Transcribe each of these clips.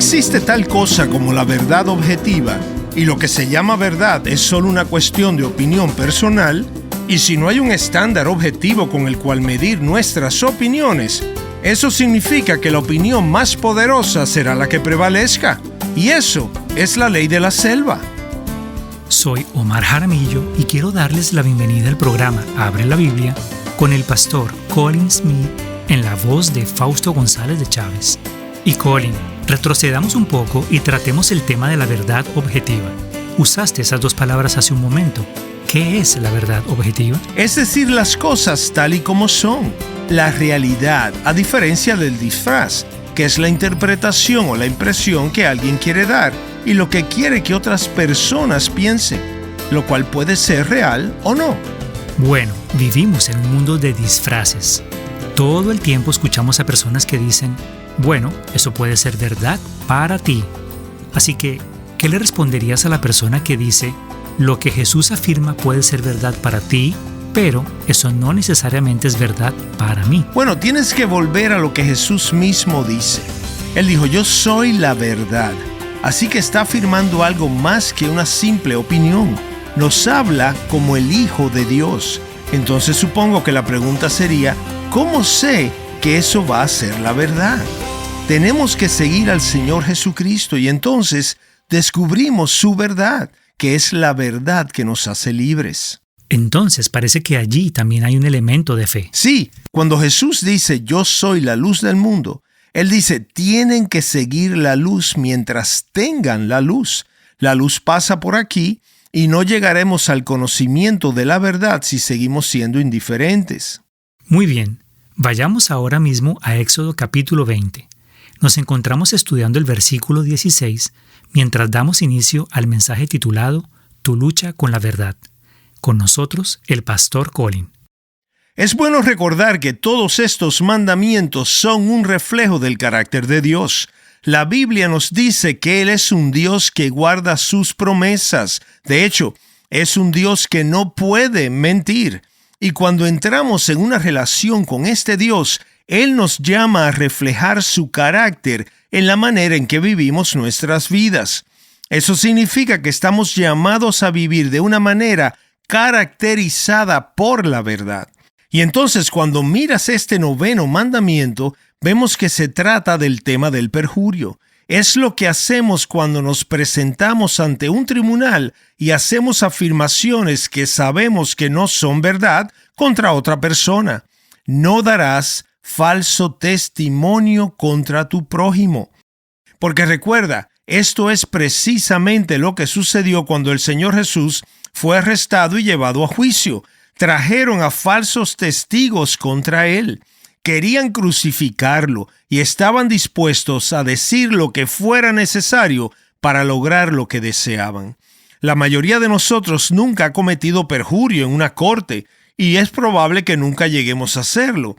existe tal cosa como la verdad objetiva, y lo que se llama verdad es solo una cuestión de opinión personal, y si no hay un estándar objetivo con el cual medir nuestras opiniones, eso significa que la opinión más poderosa será la que prevalezca. Y eso es la ley de la selva. Soy Omar Jaramillo y quiero darles la bienvenida al programa Abre la Biblia con el pastor Colin Smith en la voz de Fausto González de Chávez. Y Colin, retrocedamos un poco y tratemos el tema de la verdad objetiva. Usaste esas dos palabras hace un momento. ¿Qué es la verdad objetiva? Es decir, las cosas tal y como son. La realidad, a diferencia del disfraz, que es la interpretación o la impresión que alguien quiere dar y lo que quiere que otras personas piensen, lo cual puede ser real o no. Bueno, vivimos en un mundo de disfraces. Todo el tiempo escuchamos a personas que dicen, bueno, eso puede ser verdad para ti. Así que, ¿qué le responderías a la persona que dice, lo que Jesús afirma puede ser verdad para ti, pero eso no necesariamente es verdad para mí? Bueno, tienes que volver a lo que Jesús mismo dice. Él dijo, yo soy la verdad. Así que está afirmando algo más que una simple opinión. Nos habla como el Hijo de Dios. Entonces supongo que la pregunta sería, ¿cómo sé que eso va a ser la verdad? Tenemos que seguir al Señor Jesucristo y entonces descubrimos su verdad, que es la verdad que nos hace libres. Entonces parece que allí también hay un elemento de fe. Sí, cuando Jesús dice, yo soy la luz del mundo, Él dice, tienen que seguir la luz mientras tengan la luz. La luz pasa por aquí y no llegaremos al conocimiento de la verdad si seguimos siendo indiferentes. Muy bien, vayamos ahora mismo a Éxodo capítulo 20. Nos encontramos estudiando el versículo 16 mientras damos inicio al mensaje titulado Tu lucha con la verdad. Con nosotros, el pastor Colin. Es bueno recordar que todos estos mandamientos son un reflejo del carácter de Dios. La Biblia nos dice que Él es un Dios que guarda sus promesas. De hecho, es un Dios que no puede mentir. Y cuando entramos en una relación con este Dios, Él nos llama a reflejar su carácter en la manera en que vivimos nuestras vidas. Eso significa que estamos llamados a vivir de una manera caracterizada por la verdad. Y entonces cuando miras este 9º mandamiento, vemos que se trata del tema del perjurio. Es lo que hacemos cuando nos presentamos ante un tribunal y hacemos afirmaciones que sabemos que no son verdad contra otra persona. No darás falso testimonio contra tu prójimo. Porque recuerda, esto es precisamente lo que sucedió cuando el Señor Jesús fue arrestado y llevado a juicio. Trajeron a falsos testigos contra Él. Querían crucificarlo y estaban dispuestos a decir lo que fuera necesario para lograr lo que deseaban. La mayoría de nosotros nunca ha cometido perjurio en una corte y es probable que nunca lleguemos a hacerlo.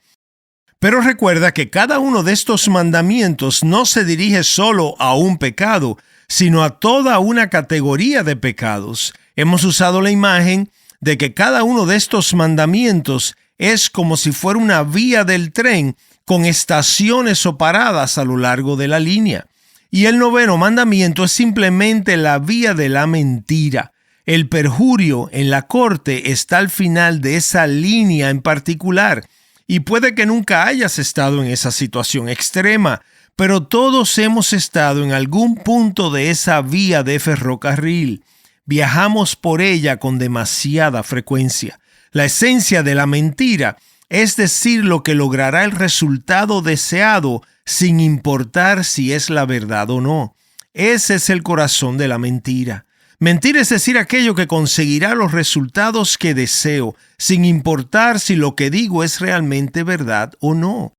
Pero recuerda que cada uno de estos mandamientos no se dirige solo a un pecado, sino a toda una categoría de pecados. Hemos usado la imagen de que cada uno de estos mandamientos es como si fuera una vía del tren con estaciones o paradas a lo largo de la línea. Y el 9º mandamiento es simplemente la vía de la mentira. El perjurio en la corte está al final de esa línea en particular. Y puede que nunca hayas estado en esa situación extrema, pero todos hemos estado en algún punto de esa vía de ferrocarril. Viajamos por ella con demasiada frecuencia. La esencia de la mentira es decir lo que logrará el resultado deseado sin importar si es la verdad o no. Ese es el corazón de la mentira. Mentir es decir aquello que conseguirá los resultados que deseo, sin importar si lo que digo es realmente verdad o no.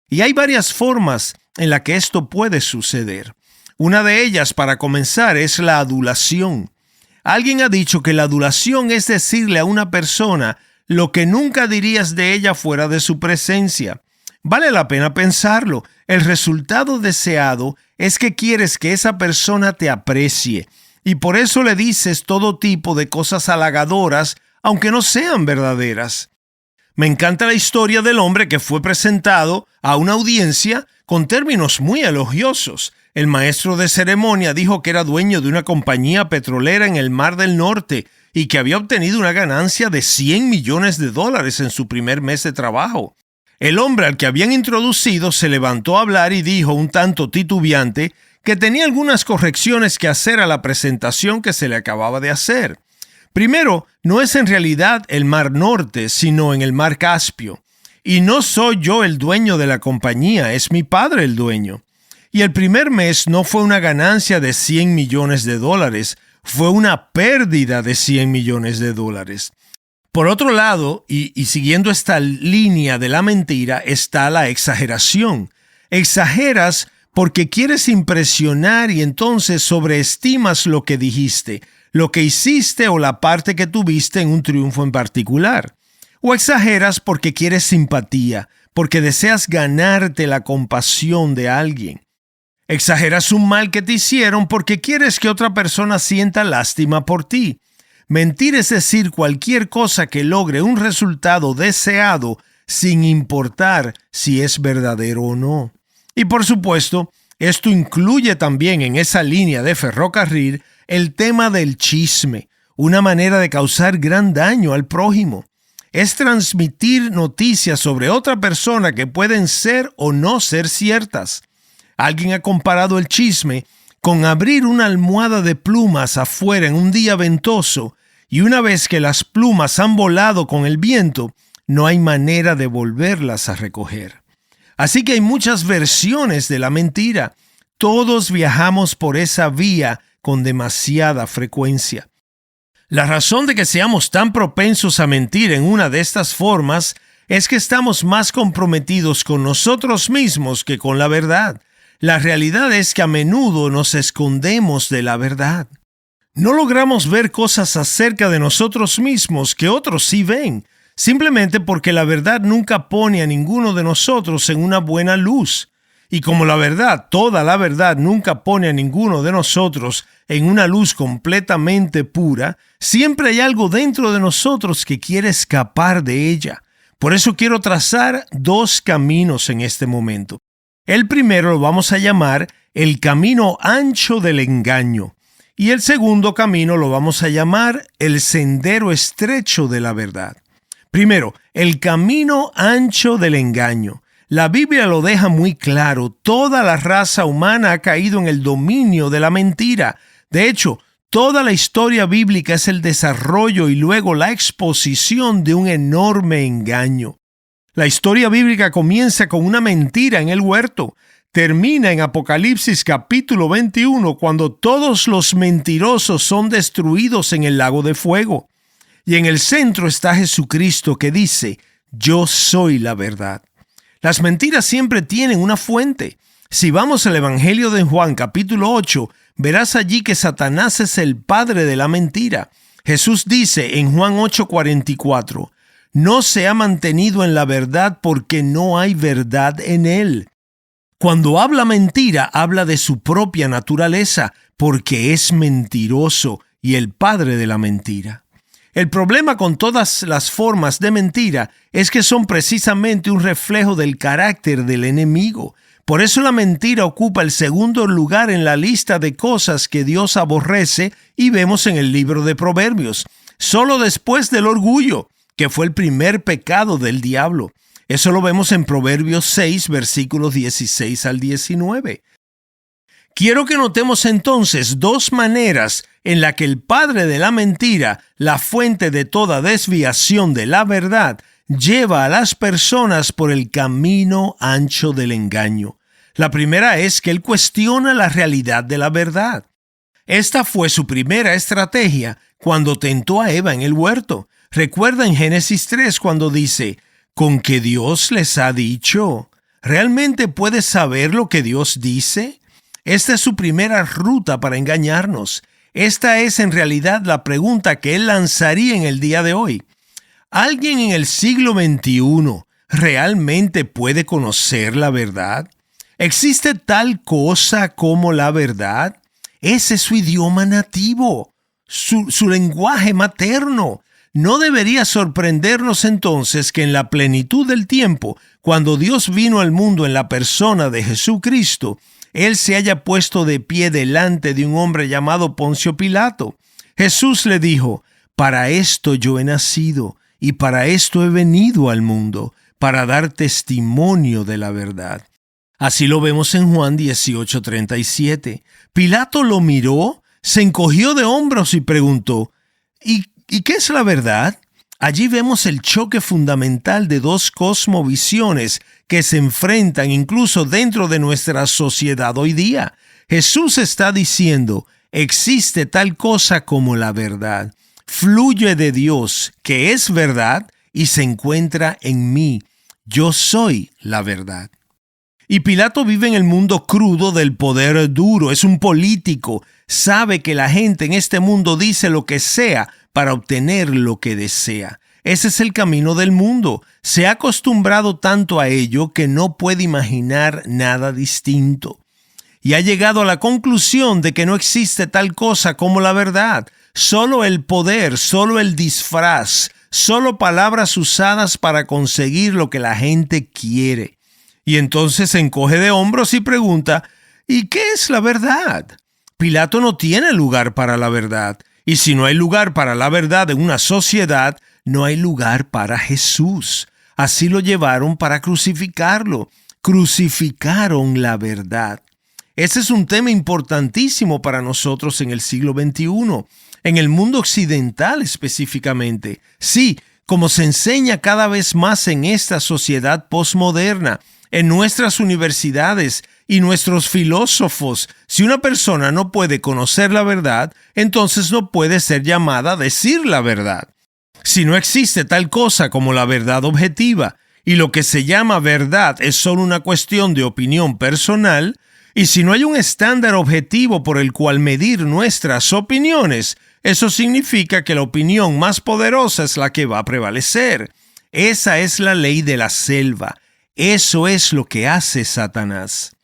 Y hay varias formas en las que esto puede suceder. Una de ellas, para comenzar, es la adulación. Alguien ha dicho que la adulación es decirle a una persona lo que nunca dirías de ella fuera de su presencia. Vale la pena pensarlo. El resultado deseado es que quieres que esa persona te aprecie y por eso le dices todo tipo de cosas halagadoras, aunque no sean verdaderas. Me encanta la historia del hombre que fue presentado a una audiencia con términos muy elogiosos. El maestro de ceremonia dijo que era dueño de una compañía petrolera en el Mar del Norte y que había obtenido una ganancia de $100 millones en su primer mes de trabajo. El hombre al que habían introducido se levantó a hablar y dijo, un tanto titubeante, que tenía algunas correcciones que hacer a la presentación que se le acababa de hacer. Primero, no es en realidad el Mar Norte, sino en el Mar Caspio. Y no soy yo el dueño de la compañía, es mi padre el dueño. Y el primer mes no fue una ganancia de $100 millones, fue una pérdida de $100 millones. Por otro lado, y siguiendo esta línea de la mentira, está la exageración. Exageras porque quieres impresionar y entonces sobreestimas lo que dijiste, lo que hiciste o la parte que tuviste en un triunfo en particular. O exageras porque quieres simpatía, porque deseas ganarte la compasión de alguien. Exageras un mal que te hicieron porque quieres que otra persona sienta lástima por ti. Mentir es decir cualquier cosa que logre un resultado deseado sin importar si es verdadero o no. Y por supuesto, esto incluye también en esa línea de ferrocarril el tema del chisme, una manera de causar gran daño al prójimo. Es transmitir noticias sobre otra persona que pueden ser o no ser ciertas. Alguien ha comparado el chisme con abrir una almohada de plumas afuera en un día ventoso y una vez que las plumas han volado con el viento, no hay manera de volverlas a recoger. Así que hay muchas versiones de la mentira. Todos viajamos por esa vía con demasiada frecuencia. La razón de que seamos tan propensos a mentir en una de estas formas es que estamos más comprometidos con nosotros mismos que con la verdad. La realidad es que a menudo nos escondemos de la verdad. No logramos ver cosas acerca de nosotros mismos que otros sí ven, simplemente porque la verdad nunca pone a ninguno de nosotros en una buena luz. Y como la verdad, toda la verdad, nunca pone a ninguno de nosotros en una luz completamente pura, siempre hay algo dentro de nosotros que quiere escapar de ella. Por eso quiero trazar dos caminos en este momento. El primero lo vamos a llamar el camino ancho del engaño. Y el segundo camino lo vamos a llamar el sendero estrecho de la verdad. Primero, el camino ancho del engaño. La Biblia lo deja muy claro. Toda la raza humana ha caído en el dominio de la mentira. De hecho, toda la historia bíblica es el desarrollo y luego la exposición de un enorme engaño. La historia bíblica comienza con una mentira en el huerto. Termina en Apocalipsis capítulo 21 cuando todos los mentirosos son destruidos en el lago de fuego. Y en el centro está Jesucristo que dice, yo soy la verdad. Las mentiras siempre tienen una fuente. Si vamos al Evangelio de Juan capítulo 8, verás allí que Satanás es el padre de la mentira. Jesús dice en Juan 8:44, no se ha mantenido en la verdad porque no hay verdad en él. Cuando habla mentira, habla de su propia naturaleza, porque es mentiroso y el padre de la mentira. El problema con todas las formas de mentira es que son precisamente un reflejo del carácter del enemigo. Por eso la mentira ocupa el segundo lugar en la lista de cosas que Dios aborrece y vemos en el libro de Proverbios, solo después del orgullo, que fue el primer pecado del diablo. Eso lo vemos en Proverbios 6, versículos 16 al 19. Quiero que notemos entonces dos maneras en las que el padre de la mentira, la fuente de toda desviación de la verdad, lleva a las personas por el camino ancho del engaño. La primera es que él cuestiona la realidad de la verdad. Esta fue su primera estrategia cuando tentó a Eva en el huerto. Recuerda en Génesis 3 cuando dice, ¿con que Dios les ha dicho? ¿Realmente puedes saber lo que Dios dice? Esta es su primera ruta para engañarnos. Esta es en realidad la pregunta que él lanzaría en el día de hoy. ¿Alguien en el siglo XXI realmente puede conocer la verdad? ¿Existe tal cosa como la verdad? Ese es su idioma nativo, su lenguaje materno. No debería sorprendernos entonces que en la plenitud del tiempo, cuando Dios vino al mundo en la persona de Jesucristo, Él se haya puesto de pie delante de un hombre llamado Poncio Pilato. Jesús le dijo: «Para esto yo he nacido y para esto he venido al mundo, para dar testimonio de la verdad». Así lo vemos en Juan 18:37. Pilato lo miró, se encogió de hombros y preguntó: ¿Y qué es la verdad? Allí vemos el choque fundamental de dos cosmovisiones que se enfrentan incluso dentro de nuestra sociedad hoy día. Jesús está diciendo: existe tal cosa como la verdad. Fluye de Dios, que es verdad, y se encuentra en mí. Yo soy la verdad. Y Pilato vive en el mundo crudo del poder duro. Es un político. Sabe que la gente en este mundo dice lo que sea para obtener lo que desea. Ese es el camino del mundo. Se ha acostumbrado tanto a ello que no puede imaginar nada distinto. Y ha llegado a la conclusión de que no existe tal cosa como la verdad. Solo el poder, solo el disfraz, solo palabras usadas para conseguir lo que la gente quiere. Y entonces se encoge de hombros y pregunta: ¿y qué es la verdad? Pilato no tiene lugar para la verdad. Y si no hay lugar para la verdad en una sociedad, no hay lugar para Jesús. Así lo llevaron para crucificarlo. Crucificaron la verdad. Ese es un tema importantísimo para nosotros en el siglo XXI, en el mundo occidental específicamente. Sí, como se enseña cada vez más en esta sociedad posmoderna, en nuestras universidades y nuestros filósofos. Si una persona no puede conocer la verdad, entonces no puede ser llamada a decir la verdad. Si no existe tal cosa como la verdad objetiva, y lo que se llama verdad es solo una cuestión de opinión personal, y si no hay un estándar objetivo por el cual medir nuestras opiniones, eso significa que la opinión más poderosa es la que va a prevalecer. Esa es la ley de la selva. Eso es lo que hace Satanás.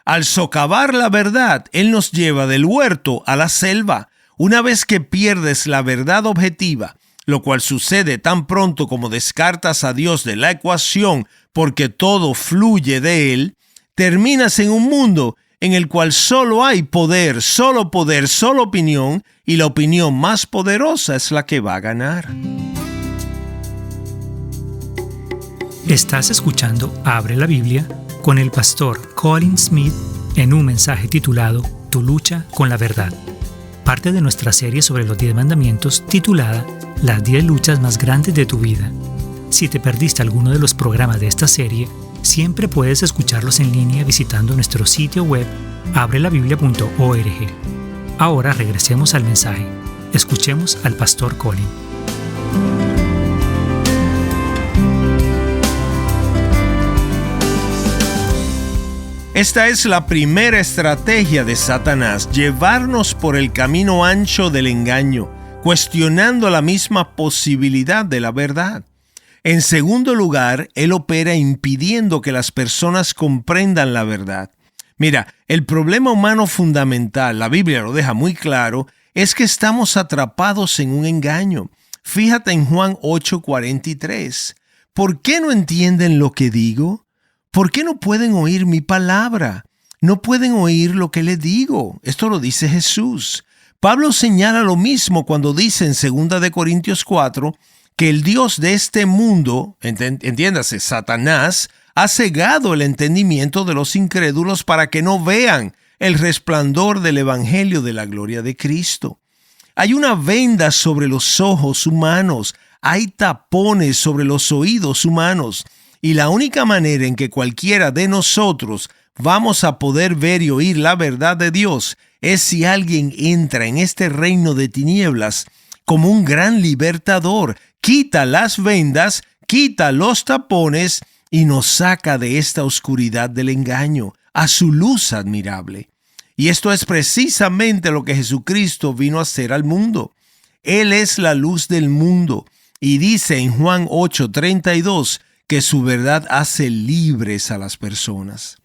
Al socavar la verdad, él nos lleva del huerto a la selva. Una vez que pierdes la verdad objetiva, lo cual sucede tan pronto como descartas a Dios de la ecuación porque todo fluye de Él, terminas en un mundo en el cual solo hay poder, solo opinión, y la opinión más poderosa es la que va a ganar. Estás escuchando Abre la Biblia con el pastor Colin Smith en un mensaje titulado Tu lucha con la verdad, parte de nuestra serie sobre los 10 mandamientos titulada Las 10 luchas más grandes de tu vida. Si te perdiste alguno de los programas de esta serie, siempre puedes escucharlos en línea visitando nuestro sitio web abrelabiblia.org. Ahora regresemos al mensaje. Escuchemos al pastor Colin. Esta es la primera estrategia de Satanás: llevarnos por el camino ancho del engaño, cuestionando la misma posibilidad de la verdad. En segundo lugar, él opera impidiendo que las personas comprendan la verdad. Mira, el problema humano fundamental, la Biblia lo deja muy claro, es que estamos atrapados en un engaño. Fíjate en Juan 8:43. ¿Por qué no entienden lo que digo? ¿Por qué no pueden oír mi palabra? No pueden oír lo que les digo. Esto lo dice Jesús. Pablo señala lo mismo cuando dice en 2 Corintios 4 que el Dios de este mundo, entiéndase, Satanás, ha cegado el entendimiento de los incrédulos para que no vean el resplandor del evangelio de la gloria de Cristo. Hay una venda sobre los ojos humanos, hay tapones sobre los oídos humanos, y la única manera en que cualquiera de nosotros vamos a poder ver y oír la verdad de Dios es si alguien entra en este reino de tinieblas como un gran libertador, quita las vendas, quita los tapones y nos saca de esta oscuridad del engaño a su luz admirable. Y esto es precisamente lo que Jesucristo vino a hacer al mundo. Él es la luz del mundo y dice en Juan 8:32 que su verdad hace libres a las personas.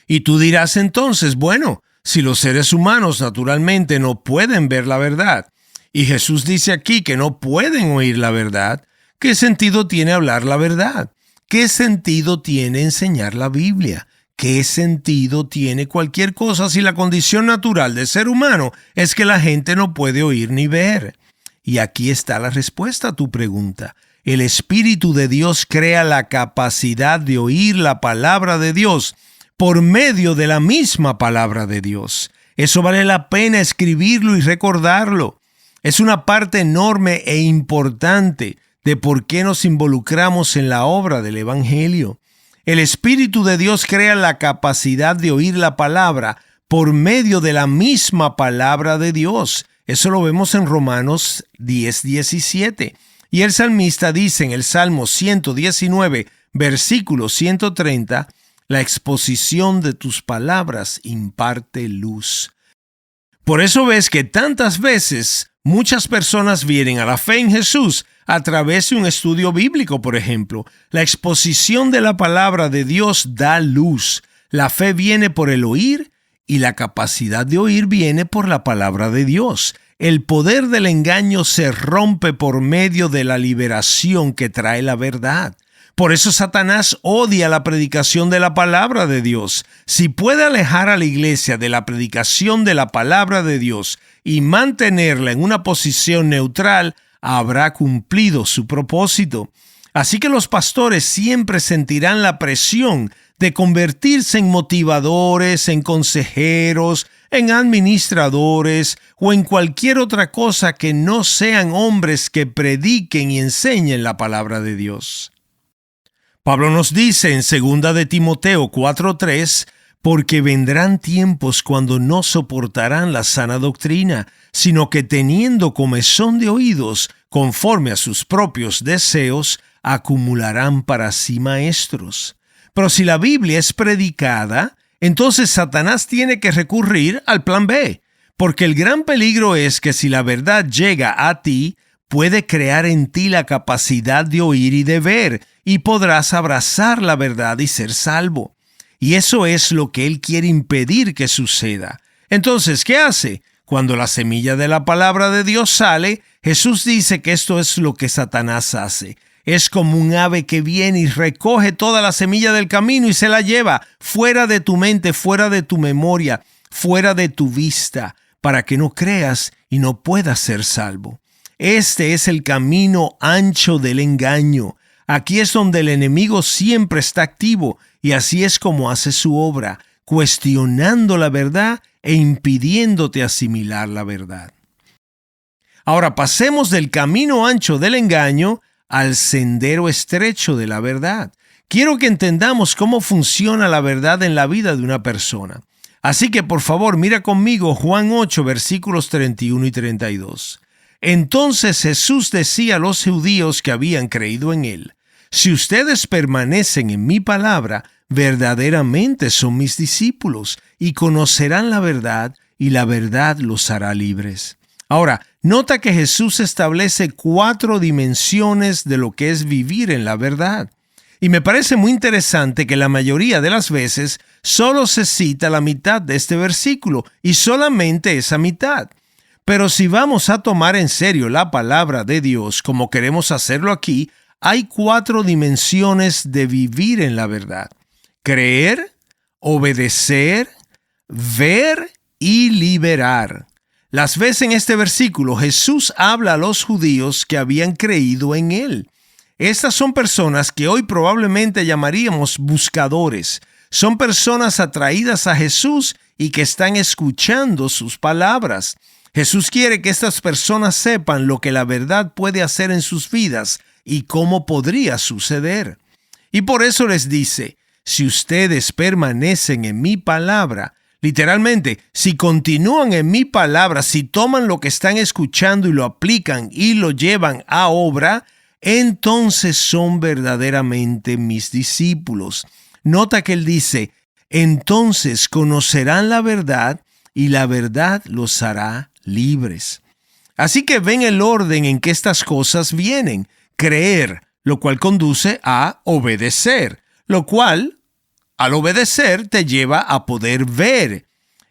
Y tú dirás entonces, bueno, si los seres humanos naturalmente no pueden ver la verdad, Y Jesús dice aquí que no pueden oír la verdad. ¿Qué sentido tiene hablar la verdad? ¿Qué sentido tiene enseñar la Biblia? ¿Qué sentido tiene cualquier cosa si la condición natural del ser humano es que la gente no puede oír ni ver? Y aquí está la respuesta a tu pregunta. El Espíritu de Dios crea la capacidad de oír la palabra de Dios por medio de la misma palabra de Dios. Eso vale la pena escribirlo y recordarlo. Es una parte enorme e importante de por qué nos involucramos en la obra del Evangelio. El Espíritu de Dios crea la capacidad de oír la palabra por medio de la misma palabra de Dios. Eso lo vemos en Romanos 10:17. Y el salmista dice en el Salmo 119, versículo 130, la exposición de tus palabras imparte luz. Por eso ves que tantas veces muchas personas vienen a la fe en Jesús a través de un estudio bíblico, por ejemplo. La exposición de la palabra de Dios da luz. La fe viene por el oír y la capacidad de oír viene por la palabra de Dios. El poder del engaño se rompe por medio de la liberación que trae la verdad. Por eso Satanás odia la predicación de la palabra de Dios. Si puede alejar a la iglesia de la predicación de la palabra de Dios y mantenerla en una posición neutral, habrá cumplido su propósito. Así que los pastores siempre sentirán la presión de convertirse en motivadores, en consejeros, en administradores o en cualquier otra cosa que no sean hombres que prediquen y enseñen la palabra de Dios. Pablo nos dice en 2 de Timoteo 4:3, porque vendrán tiempos cuando no soportarán la sana doctrina, sino que teniendo comezón de oídos, conforme a sus propios deseos, acumularán para sí maestros. Pero si la Biblia es predicada, entonces Satanás tiene que recurrir al plan B, porque el gran peligro es que si la verdad llega a ti, puede crear en ti la capacidad de oír y de ver, y podrás abrazar la verdad y ser salvo. Y eso es lo que él quiere impedir que suceda. Entonces, ¿qué hace? Cuando la semilla de la palabra de Dios sale, Jesús dice que esto es lo que Satanás hace. Es como un ave que viene y recoge toda la semilla del camino y se la lleva fuera de tu mente, fuera de tu memoria, fuera de tu vista, para que no creas y no puedas ser salvo. Este es el camino ancho del engaño. Aquí es donde el enemigo siempre está activo y así es como hace su obra, cuestionando la verdad e impidiéndote asimilar la verdad. Ahora pasemos del camino ancho del engaño al sendero estrecho de la verdad. Quiero que entendamos cómo funciona la verdad en la vida de una persona. Así que por favor mira conmigo Juan 8 versículos 31 y 32. Entonces Jesús decía a los judíos que habían creído en él: si ustedes permanecen en mi palabra, verdaderamente son mis discípulos y conocerán la verdad, y la verdad los hará libres. Ahora, nota que Jesús establece 4 dimensiones de lo que es vivir en la verdad. Y me parece muy interesante que la mayoría de las veces solo se cita la mitad de este versículo y solamente esa mitad. Pero si vamos a tomar en serio la palabra de Dios como queremos hacerlo aquí, hay 4 dimensiones de vivir en la verdad: creer, obedecer, ver y liberar. Las ves en este versículo, Jesús habla a los judíos que habían creído en él. Estas son personas que hoy probablemente llamaríamos buscadores. Son personas atraídas a Jesús y que están escuchando sus palabras. Jesús quiere que estas personas sepan lo que la verdad puede hacer en sus vidas y cómo podría suceder. Y por eso les dice: si ustedes permanecen en mi palabra, literalmente, si continúan en mi palabra, si toman lo que están escuchando y lo aplican y lo llevan a obra, entonces son verdaderamente mis discípulos. Nota que él dice: entonces conocerán la verdad y la verdad los hará libres. Así que ven el orden en que estas cosas vienen. Creer, lo cual conduce a obedecer, lo cual, al obedecer, te lleva a poder ver.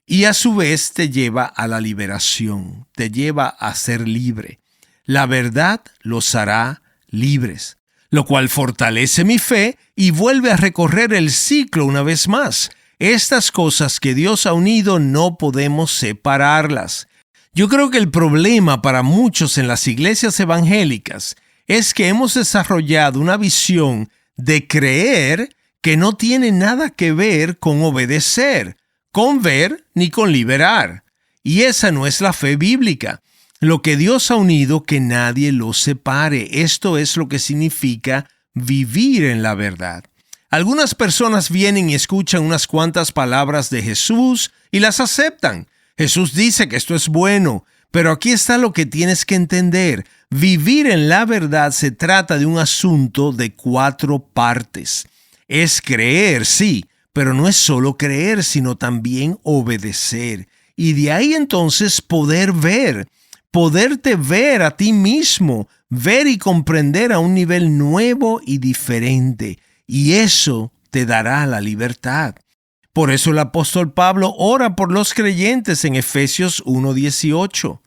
y a su vez te lleva a la liberación, te lleva a ser libre. La verdad los hará libres, lo cual fortalece mi fe y vuelve a recorrer el ciclo una vez más. Estas cosas que Dios ha unido no podemos separarlas. Yo creo que el problema para muchos en las iglesias evangélicas es que hemos desarrollado una visión de creer que no tiene nada que ver con obedecer, con ver ni con liberar. Y esa no es la fe bíblica. Lo que Dios ha unido, que nadie lo separe. Esto es lo que significa vivir en la verdad. Algunas personas vienen y escuchan unas cuantas palabras de Jesús y las aceptan. Jesús dice que esto es bueno, pero aquí está lo que tienes que entender. Vivir en la verdad se trata de un asunto de 4 partes. Es creer, sí, pero no es solo creer, sino también obedecer. Y de ahí entonces poder ver, poderte ver a ti mismo, ver y comprender a un nivel nuevo y diferente. Y eso te dará la libertad. Por eso el apóstol Pablo ora por los creyentes en Efesios 1:18.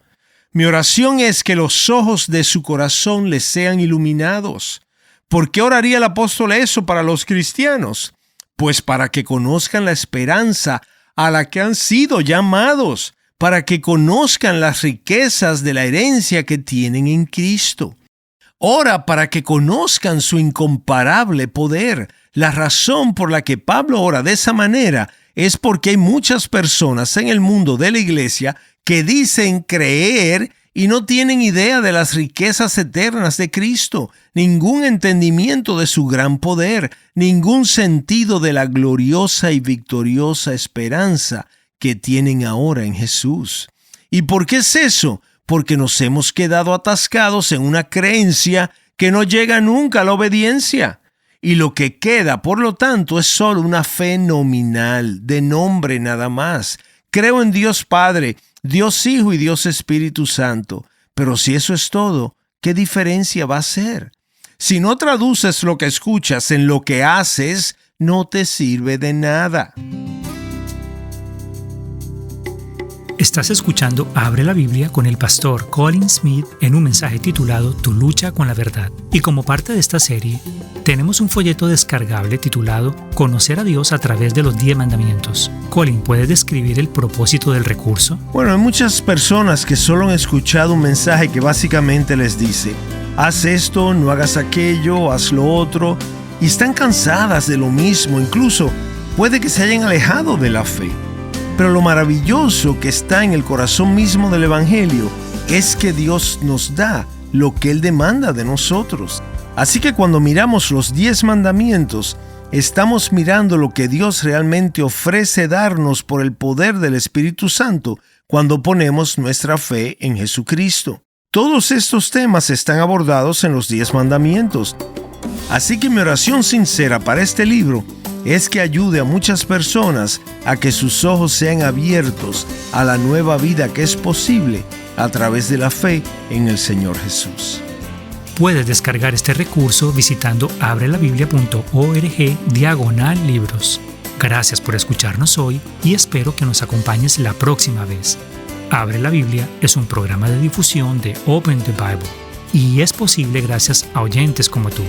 Mi oración es que los ojos de su corazón les sean iluminados. ¿Por qué oraría el apóstol eso para los cristianos? Pues para que conozcan la esperanza a la que han sido llamados, para que conozcan las riquezas de la herencia que tienen en Cristo. Ora para que conozcan su incomparable poder. La razón por la que Pablo ora de esa manera es porque hay muchas personas en el mundo de la iglesia que dicen creer y no tienen idea de las riquezas eternas de Cristo, ningún entendimiento de su gran poder, ningún sentido de la gloriosa y victoriosa esperanza que tienen ahora en Jesús. ¿Y por qué es eso? Porque nos hemos quedado atascados en una creencia que no llega nunca a la obediencia. Y lo que queda, por lo tanto, es solo una fe nominal, de nombre nada más. Creo en Dios Padre, Dios Hijo y Dios Espíritu Santo. Pero si eso es todo, ¿qué diferencia va a hacer? Si no traduces lo que escuchas en lo que haces, no te sirve de nada. Estás escuchando Abre la Biblia con el pastor Colin Smith en un mensaje titulado Tu lucha con la verdad. Y como parte de esta serie, tenemos un folleto descargable titulado Conocer a Dios a través de los 10 mandamientos. Colin, ¿puedes describir el propósito del recurso? Bueno, hay muchas personas que solo han escuchado un mensaje que básicamente les dice: haz esto, no hagas aquello, haz lo otro, y están cansadas de lo mismo, incluso puede que se hayan alejado de la fe. Pero lo maravilloso que está en el corazón mismo del Evangelio es que Dios nos da lo que Él demanda de nosotros. Así que cuando miramos los 10 mandamientos, estamos mirando lo que Dios realmente ofrece darnos por el poder del Espíritu Santo cuando ponemos nuestra fe en Jesucristo. Todos estos temas están abordados en los 10 mandamientos. Así que mi oración sincera para este libro es que ayude a muchas personas a que sus ojos sean abiertos a la nueva vida que es posible a través de la fe en el Señor Jesús. Puedes descargar este recurso visitando abrelabiblia.org/libros. Gracias por escucharnos hoy y espero que nos acompañes la próxima vez. Abre la Biblia es un programa de difusión de Open the Bible y es posible gracias a oyentes como tú.